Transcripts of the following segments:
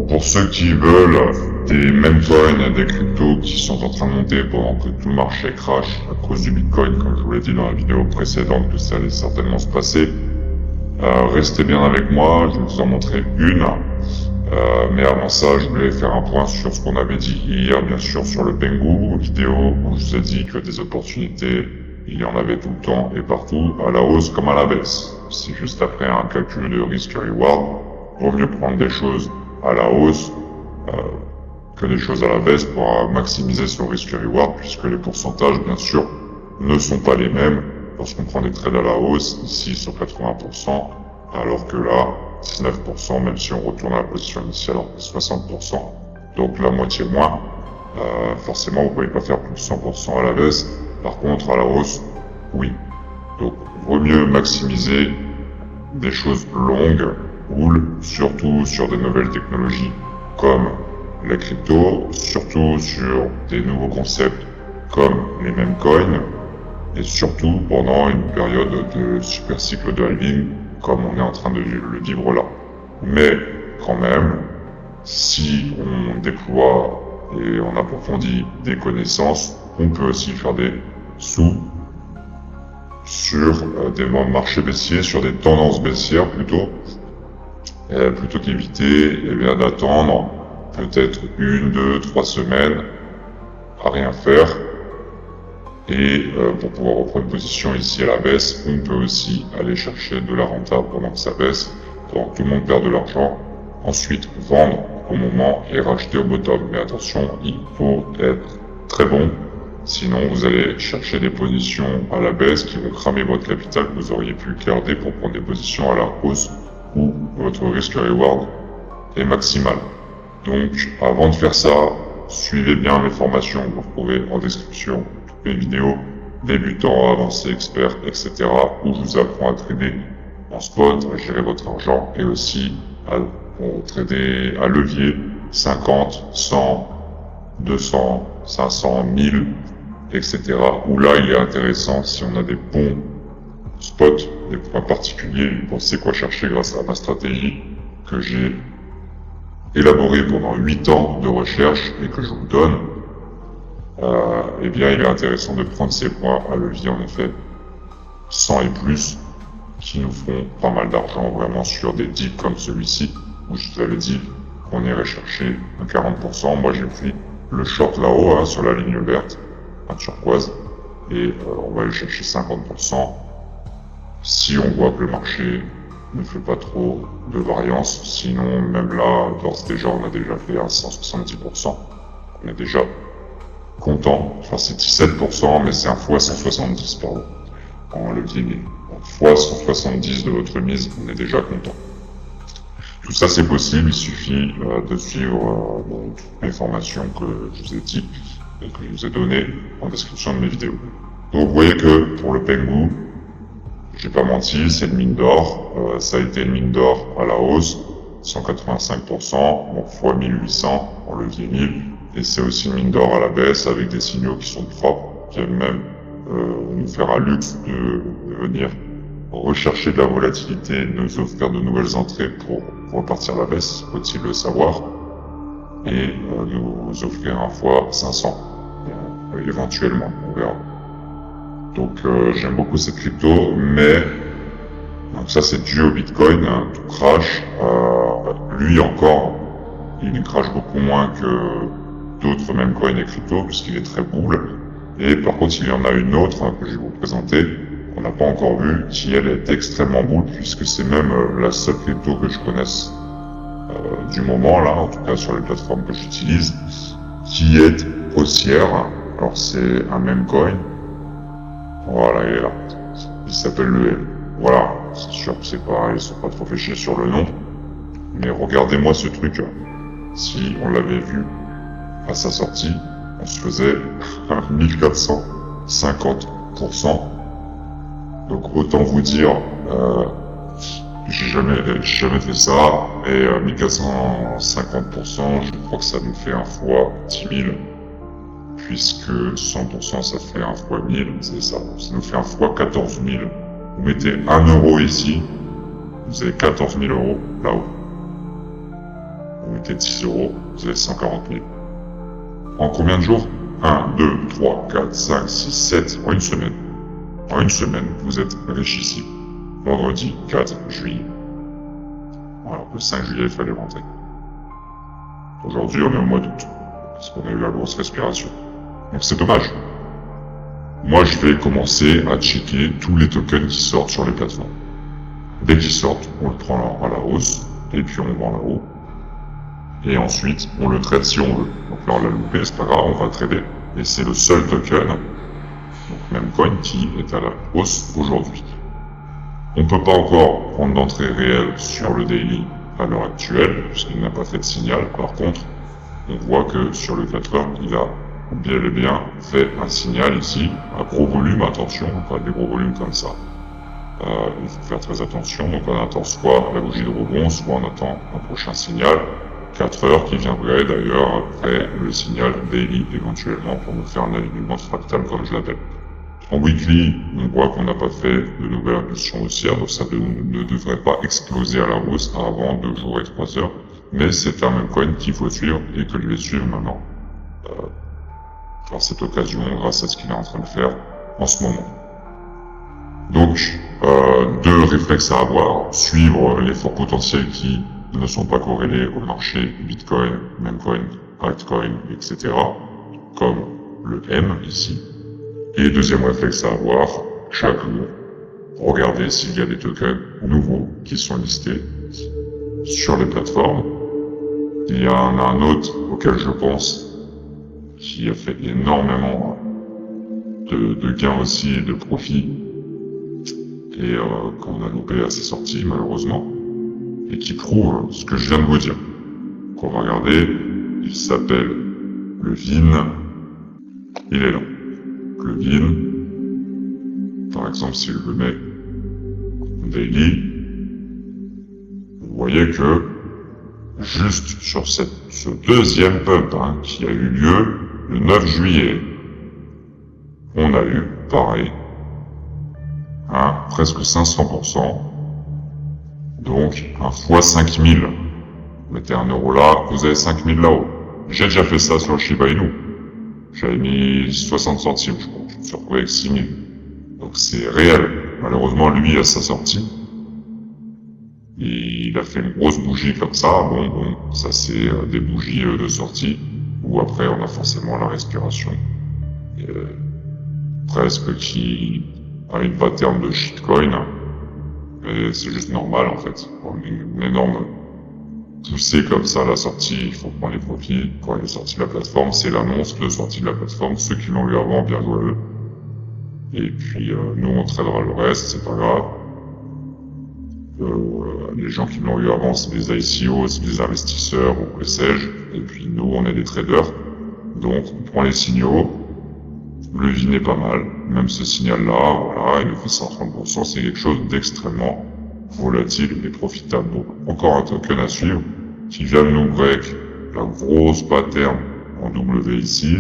Bon, pour ceux qui veulent des meme coins, des cryptos qui sont en train de monter pendant que tout le marché crash à cause du Bitcoin, comme je vous l'ai dit dans la vidéo précédente que ça allait certainement se passer, restez bien avec moi, je vais vous en montrer une. Mais avant ça, je voulais faire un point sur ce qu'on avait dit hier, bien sûr, sur le Pengu, vidéo où je vous ai dit que des opportunités, il y en avait tout le temps et partout, à la hausse comme à la baisse. C'est juste après un calcul de risque-reward, vaut mieux prendre des choses à la hausse que des choses à la baisse pour maximiser son risque-reward, puisque les pourcentages, bien sûr, ne sont pas les mêmes. Lorsqu'on prend des trades à la hausse, ici sur 80%, alors que là, 19%, même si on retourne à la position initiale, on fait 60%, donc la moitié moins. Forcément, vous ne pouvez pas faire plus de 100% à la baisse. Par contre, à la hausse, oui. Donc, vaut mieux maximiser des choses longues, cool, surtout sur des nouvelles technologies comme les cryptos, surtout sur des nouveaux concepts comme les meme coins, et surtout pendant une période de super cycle de halving comme on est en train de le vivre là. Mais quand même, si on déploie et on approfondit des connaissances, on peut aussi faire des sous sur des marchés baissiers, sur des tendances baissières plutôt qu'éviter d'attendre peut-être 1, 2, 3 semaines à rien faire. Et pour pouvoir reprendre position ici à la baisse, on peut aussi aller chercher de la renta pendant que ça baisse, pendant que tout le monde perd de l'argent, ensuite vendre au moment et racheter au bottom. Mais attention, il faut être très bon, sinon vous allez chercher des positions à la baisse qui vont cramer votre capital que vous auriez pu garder pour prendre des positions à la hausse où votre risque reward est maximal. Donc avant de faire ça, suivez bien mes formations que vous retrouvez en description. Les vidéos débutants, avancés, experts, etc. où je vous apprends à trader en spot, à gérer votre argent et aussi à trader à levier 50, 100, 200, 500, 1000, etc. où là il est intéressant si on a des bons spots, des points particuliers, on sait quoi chercher grâce à ma stratégie que j'ai élaborée pendant 8 ans de recherche et que je vous donne. Eh bien, il est intéressant de prendre ces points à levier, en effet, 100 et plus, qui nous font pas mal d'argent vraiment sur des dips comme celui-ci, où je vous avais dit qu'on irait chercher un 40%. Moi, j'ai pris le short là-haut, sur la ligne verte, en turquoise, et on va aller chercher 50%. Si on voit que le marché ne fait pas trop de variance, sinon, même là, d'ores et déjà, on a déjà fait un 170%. On est déjà content, enfin c'est 17%, mais c'est un fois 170, pardon, en levier 1000. Donc fois 170 de votre mise, on est déjà content. Tout ça c'est possible, il suffit de suivre toutes les formations que je vous ai dit et que je vous ai données en description de mes vidéos. Donc vous voyez que pour le Pengu, j'ai pas menti, c'est une mine d'or, ça a été une mine d'or à la hausse, 185%, donc fois 1800 en levier 1000. Et c'est aussi une mine d'or à la baisse avec des signaux qui sont propres, qui viennent même nous faire un luxe de venir rechercher de la volatilité, nous offrir de nouvelles entrées pour repartir à la baisse, faut-il le savoir, et nous offrir un fois 500, éventuellement, on verra. Donc j'aime beaucoup cette crypto, mais donc ça c'est dû au Bitcoin, tout crash, lui encore, il crash beaucoup moins que d'autres même coins et cryptos puisqu'il est très bull. Et par contre il y en a une autre que je vais vous présenter, qu'on n'a pas encore vue, qui elle est extrêmement bull puisque c'est même la seule crypto que je connaisse du moment là, en tout cas sur les plateformes que j'utilise, qui est haussière. Alors c'est un meme coin, voilà il est là, il s'appelle le L. Voilà, c'est sûr que c'est pas, ils sont pas trop fait chier sur le nom, mais regardez-moi ce truc, si on l'avait vu à sa sortie, on se faisait 1450%. Donc autant vous dire, j'ai jamais fait ça, et 1450%, je crois que ça nous fait un fois 10 000, puisque 100% ça fait un fois 1000, c'est ça, ça nous fait un fois 14 000. Vous mettez 1 euro ici, vous avez 14 000 euros là-haut. vous mettez 10 euros, vous avez 140 000. En combien de jours? 1, 2, 3, 4, 5, 6, 7, en une semaine. En une semaine, vous êtes richissime. Vendredi 4 juillet. Voilà, le 5 juillet, il fallait rentrer. Aujourd'hui, on est au mois d'août, parce qu'on a eu la grosse respiration. Donc c'est dommage. Moi, je vais commencer à checker tous les tokens qui sortent sur les plateformes. Dès qu'ils sortent, on le prend à la hausse, et puis on le vend là-haut. Et ensuite, on le trade si on veut. Donc là, on l'a loupé, c'est pas grave, on va le trader. Et c'est le seul token, donc même coin, qui est à la hausse aujourd'hui. On peut pas encore prendre d'entrée réelle sur le daily à l'heure actuelle, puisqu'il n'a pas fait de signal. Par contre, on voit que sur le 4 heures, il a bel et bien fait un signal ici, à gros volume, attention, pas des gros volumes comme ça. Il faut faire très attention, donc on attend soit la bougie de rebond, soit on attend un prochain signal, 4 heures qui viendrait d'ailleurs après le signal daily éventuellement pour nous faire un alignement fractal comme je l'appelle. En weekly, on voit qu'on n'a pas fait de nouvelle impulsion haussière, donc ça ne devrait pas exploser à la hausse avant 2 jours et 3 heures, mais c'est un même coin qu'il faut suivre et que je vais suivre maintenant. Par cette occasion, grâce à ce qu'il est en train de faire en ce moment. Donc, 2 réflexes à avoir, suivre les forts potentiels qui ne sont pas corrélés au marché Bitcoin, Memecoin, Altcoin, etc., comme le M ici. Et deuxième réflexe à avoir, chaque jour, regarder s'il y a des tokens nouveaux qui sont listés sur les plateformes. Il y en a un autre auquel je pense qui a fait énormément de gains aussi et de profits et qu'on a loupé à ses sorties malheureusement et qui prouve ce que je viens de vous dire. Donc on va regarder, il s'appelle le VIN, il est là. Le VIN, par exemple si je le mets daily, vous voyez que juste sur ce deuxième pump qui a eu lieu le 9 juillet, on a eu pareil, presque 500%, donc un fois 5000. Vous mettez 1 euro là, vous avez 5000 là-haut. J'ai déjà fait ça sur le Shiba Inu. J'avais mis 60 centimes, je crois. Je me suis retrouvé avec 6000. Donc c'est réel. Malheureusement, lui, à sa sortie, il a fait une grosse bougie comme ça. Bon, ça c'est des bougies de sortie, où après on a forcément la respiration. Presque qui a une pattern de shitcoin. Mais c'est juste normal en fait. Une énorme poussée comme ça à la sortie, il faut prendre les profits. Quand il est sorti de la plateforme, c'est l'annonce de sortie de la plateforme. Ceux qui l'ont eu avant, bien joué à eux. Et puis nous on tradera le reste, c'est pas grave. Les gens qui l'ont eu avant, c'est des ICO, c'est des investisseurs ou que sais-je. Et puis nous, on est des traders. Donc on prend les signaux. Le VIN est pas mal. Même ce signal-là, voilà, il fait 130%, c'est quelque chose d'extrêmement volatile et profitable. Donc encore un token à suivre qui vient de nous break la grosse pattern en W ici.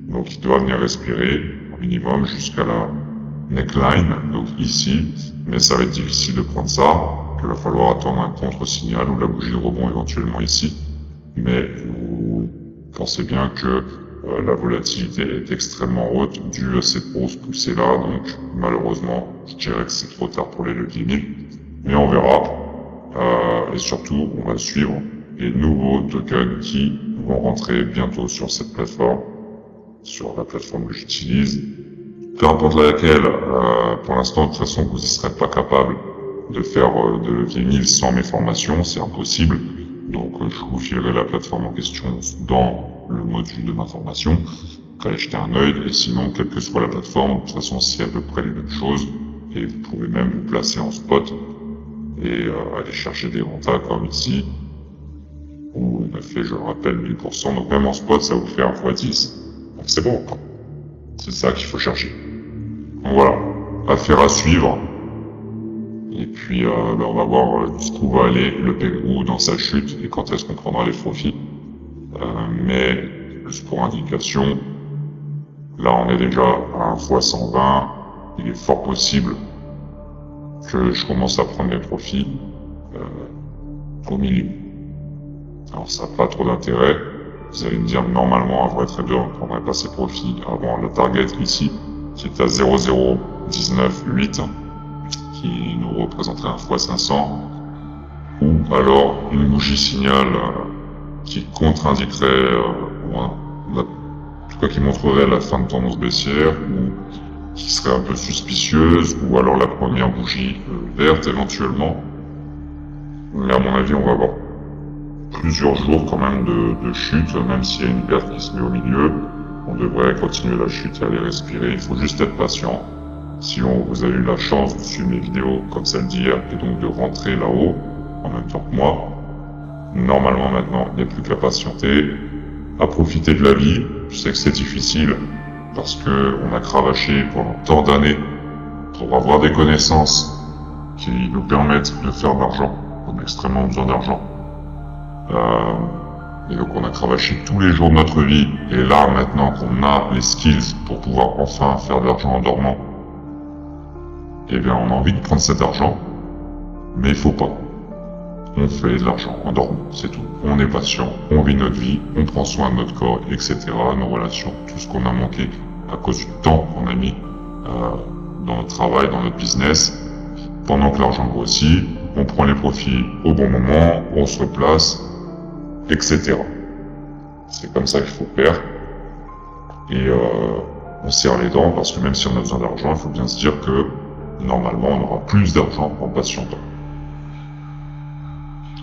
Donc il doit venir respirer au minimum jusqu'à la neckline, donc ici. Mais ça va être difficile de prendre ça, qu'il va falloir attendre un contre-signal ou la bougie de rebond éventuellement ici. Mais vous pensez bien que la volatilité est extrêmement haute due à cette grosse poussée-là, donc malheureusement, je dirais que c'est trop tard pour les leviers 1000, mais on verra. Et surtout, on va suivre les nouveaux tokens qui vont rentrer bientôt sur cette plateforme, sur la plateforme que j'utilise. Peu importe laquelle, pour l'instant, de toute façon, vous ne serez pas capable de faire de levier 1000 sans mes formations, c'est impossible. Donc, je vous filerai la plateforme en question dans le module de ma formation. Allez jeter un œil, et sinon, quelle que soit la plateforme, de toute façon, c'est à peu près les mêmes choses. Et vous pouvez même vous placer en spot et aller chercher des rentas comme ici, où on a fait, je le rappelle, 1000%. Donc même en spot, ça vous fait un x10. Donc c'est bon. C'est ça qu'il faut chercher. Donc voilà, affaire à suivre. Et puis on va voir jusqu'où va aller le Pérou dans sa chute et quand est-ce qu'on prendra les profits. Mais juste pour indication, là on est déjà à 1 x 120. Il est fort possible que je commence à prendre les profits au milieu. Alors ça n'a pas trop d'intérêt. Vous allez me dire, normalement, un vrai trader ne prendrait pas ses profits avant la target ici, qui est à 0,0198, qui nous représenterait un x500, ou alors une bougie signal qui contre-indiquerait, en tout cas qui montrerait la fin de tendance baissière, ou qui serait un peu suspicieuse, ou alors la première bougie verte éventuellement. Mais à mon avis, on va avoir plusieurs jours quand même de chute, même s'il y a une perte qui se met au milieu. On devrait continuer la chute et aller respirer. Il faut juste être patient. Si vous avez eu la chance de suivre mes vidéos comme celle d'hier et donc de rentrer là-haut en même temps que moi, normalement maintenant, il n'y a plus qu'à patienter, à profiter de la vie. Je sais que c'est difficile parce que on a cravaché pendant tant d'années pour avoir des connaissances qui nous permettent de faire de l'argent. On a extrêmement besoin d'argent. Et donc on a cravaché tous les jours de notre vie. Et là, maintenant qu'on a les skills pour pouvoir enfin faire de l'argent en dormant, eh bien on a envie de prendre cet argent, mais il faut pas. On fait de l'argent en dormant, c'est tout. On est patient, on vit notre vie, on prend soin de notre corps, etc. Nos relations, tout ce qu'on a manqué à cause du temps qu'on a mis dans notre travail, dans notre business. Pendant que l'argent grossit, on prend les profits au bon moment, on se replace, etc. C'est comme ça qu'il faut faire. Et on serre les dents parce que même si on a besoin d'argent, il faut bien se dire que normalement on aura plus d'argent en patientant.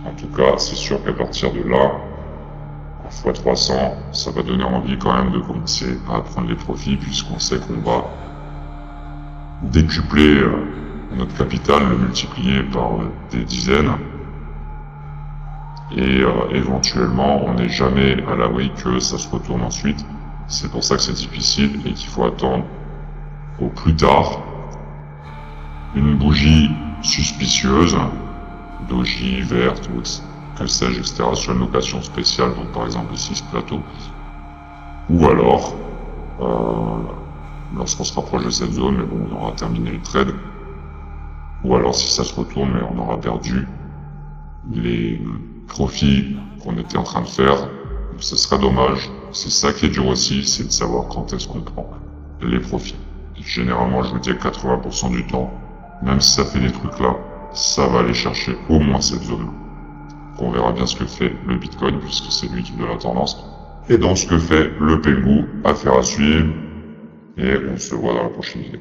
En tout cas, c'est sûr qu'à partir de là, en x300, ça va donner envie quand même de commencer à prendre les profits puisqu'on sait qu'on va décupler notre capital, le multiplier par des dizaines. Et éventuellement, on n'est jamais à l'abri que ça se retourne ensuite. C'est pour ça que c'est difficile et qu'il faut attendre au plus tard une bougie suspicieuse, doji, verte, ou que sais-je, etc. sur une location spéciale, donc par exemple ici ce plateau. Ou alors, lorsqu'on se rapproche de cette zone, mais bon, on aura terminé le trade. Ou alors si ça se retourne, mais on aura perdu les profits qu'on était en train de faire. Ce serait dommage. C'est ça qui est dur aussi, c'est de savoir quand est-ce qu'on prend les profits. Et généralement, je vous dis 80% du temps, même si ça fait des trucs là, ça va aller chercher au moins cette zone-là. On verra bien ce que fait le Bitcoin, puisque c'est lui qui donne la tendance. Et donc ce que fait le Pengou, affaire à suivre. Et on se voit dans la prochaine vidéo.